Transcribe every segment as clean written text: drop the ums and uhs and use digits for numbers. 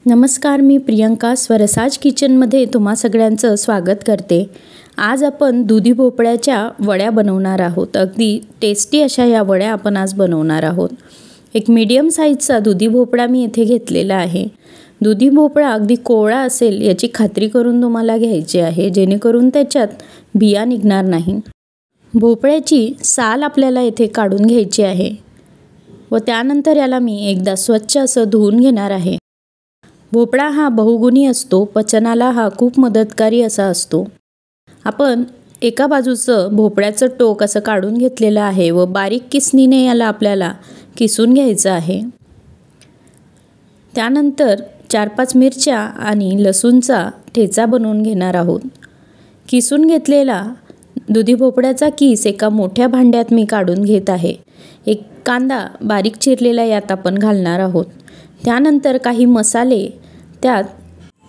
नमस्कार, मी प्रियंका स्वरसाज किचनमध्ये तुम्हा सगळ्यांचं स्वागत करते। आज आपण दुधी भोपळ्याच्या वड्या बनवणार आहोत। अगदी टेस्टी अशा या वड्या आपण आज बनवणार आहोत। एक मीडियम साईजचा दुधी भोपळा मी इथे घेतलेला आहे। दुधी भोपळा अगदी कोवळा असेल याची खात्री करून तुम्हाला घ्यायची आहे, जेणेकरून त्याच्यात बिया निघणार नाही। भोपळ्याची साल आपल्याला इथे काढून घ्यायची आहे व त्यानंतर याला मी एकदा स्वच्छ असं धुवून घेणार आहे। भोपळा हा बहुगुणी असतो, पचनाला हा खूप मदतकारी असा असतो। आपण एका बाजूचं भोपळ्याचं टोक असं काढून घेतलेलं आहे व बारीक किसणीने याला आपल्याला किसून घ्यायचं आहे। त्यानंतर 4-5 मिरच्या आणि लसूणचा ठेचा बनवून घेणार आहोत। किसून घेतलेला दुधी भोपळ्याचा किस एका मोठ्या भांड्यात मी काढून घेत आहे। एक कांदा बारीक चिरलेला यात आपण घालणार आहोत। त्यानंतर काही मसाले, त्यात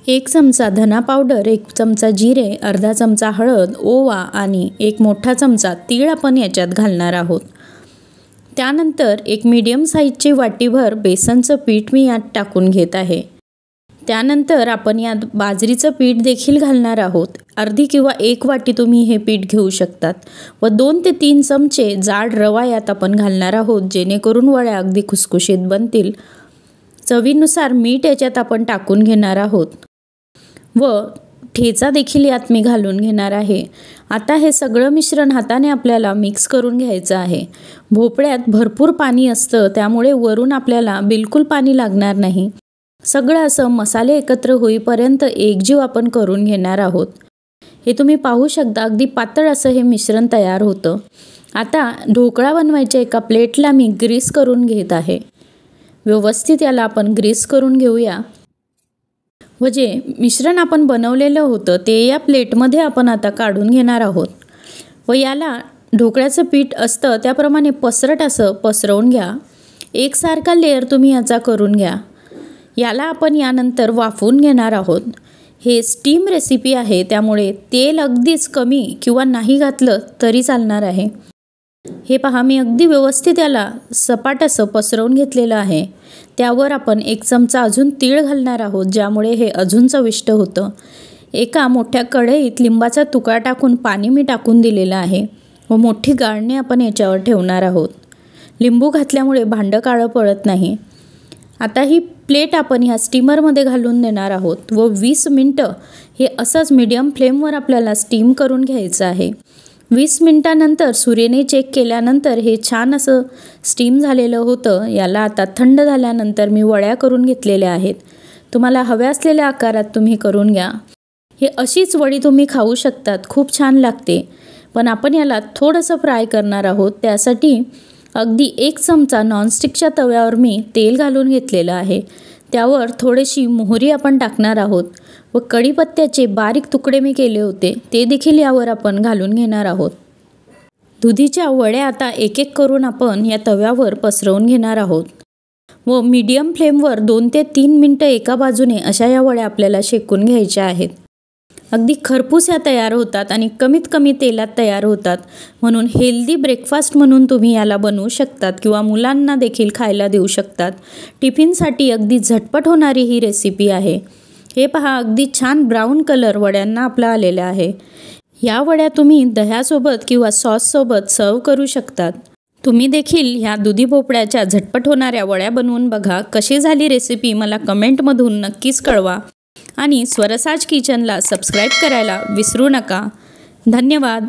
1 चमचा धना पावडर, 1 चमचा जिरे, अर्धा चमचा हळद, ओवा आणि 1 मोठा चमचा तीळ आपण याच्यात घालणार आहोत। त्यानंतर एक मीडियम साईजची वाटीभर बेसनचं पीठ मी यात टाकून घेत आहे। त्यानंतर आपण यात बाजरीचं पीठ देखील घालणार आहोत। अर्धी किंवा 1 वाटी तुम्ही हे पीठ घेऊ शकतात व 2 ते 3 चमचे जाड रवा यात आपण घालणार आहोत, जेणेकरून वड्या अगदी खुसखुशीत बनतील। चवीनुसार मीठ याच्यात आपण टाकून घेणार आहोत व ठेचा देखील यात मी घालून घेणार आहे। आता हे सगळं मिश्रण हाताने आपल्याला मिक्स करून घ्यायचं आहे। भोपळ्यात भरपूर पाणी असतं, त्यामुळे वरून आपल्याला बिलकुल पाणी लागणार नाही। सगळं असं मसाले एकत्र होईपर्यंत एकजीव आपण करून घेणार आहोत। हे तुम्ही पाहू शकता, अगदी पातळ असं हे मिश्रण तयार होतं। आता ढोकळा बनवायच्या एका प्लेटला मी ग्रीस करून घेत आहे। व्यवस्थित याला आपण ग्रीस करून घेऊया व जे मिश्रण आपण बनवलेलं होतं ते या प्लेटमध्ये आपण आता काढून घेणार आहोत व याला ढोकळ्याचं पीठ असतं त्याप्रमाणे पसरट असं पसरवून घ्या। एकसारखा लेयर तुम्ही याचा करून घ्या। याला आपण यानंतर वाफवून घेणार आहोत। हे स्टीम रेसिपी आहे, त्यामुळे तेल अगदीच कमी किंवा नाही घातलं तरी चालणार आहे। हे पहा, मी अगदी व्यवस्थित याला सपाट असं पसरवून घेतलेलं आहे। त्यावर आपण 1 चमचा अजून तीळ घालणार आहोत, ज्यामुळे हे अजून चविष्ट होतं। एका मोठ्या कढईत लिंबाचा तुकडा टाकून पाणी मी टाकून दिलेलं आहे व मोठी गाळणी आपण याच्यावर ठेवणार आहोत। लिंबू घातल्यामुळे भांडं काळं पडत नाही। आता ही प्लेट आपण ह्या स्टीमरमध्ये घालून देणार आहोत व 20 मिनटं हे असंच मीडियम फ्लेमवर आपल्याला स्टीम करून घ्यायचं आहे। 20 मिनटानंतर सुरेने चेक केल्यानंतर हे छान असं स्टीम झालेलं होतं। याला आता थंड झाल्यानंतर मी वड्या करून घेतलेल्या आहेत। तुम्हाला हव्या असलेल्या आकारात तुम्ही करून घ्या। हे अशीच वडी तुम्ही खाऊ शकतात, खूप छान लागते। पण आपण याला थोडंसं फ्राय करणार आहोत। त्यासाठी अगदी 1 चमचा नॉनस्टिकच्या तव्यावर मी तेल घालून घेतलेलं आहे। त्यावर थोडीशी मोहरी आपण टाकणार आहोत व कढीपत्त्याचे बारीक तुकडे मी केले होते ते देखील यावर आपण घालून घेणार आहोत। दुधीच्या वड्या आता एक एक करून आपण या तव्यावर पसरवून घेणार आहोत व मीडियम फ्लेमवर 2 ते 3 मिनटं एका बाजूने अशा या वड्या आपल्याला शेकून घ्यायच्या आहेत। अगदी खरपूस या तयार होतात आणि कमीत कमी तेलात तयार होतात, म्हणून हेल्दी ब्रेकफास्ट म्हणून तुम्ही याला बनवू शकतात किंवा मुलांना देखील खायला देऊ शकतात। टिफिनसाठी अगदी झटपट होणारी ही रेसिपी आहे। हे पहा, अगदी छान ब्राऊन कलर वड्यांना आपला आलेला आहे। या वड्या तुम्ही दह्यासोबत किंवा सॉससोबत सर्व करू शकतात। तुम्ही देखील ह्या दुधी भोपळ्याच्या झटपट होणाऱ्या वड्या बनवून बघा। कशी झाली रेसिपी मला कमेंटमधून नक्कीच कळवा आणि स्वरसाज किचनला सबस्क्राईब करायला विसरू नका। धन्यवाद।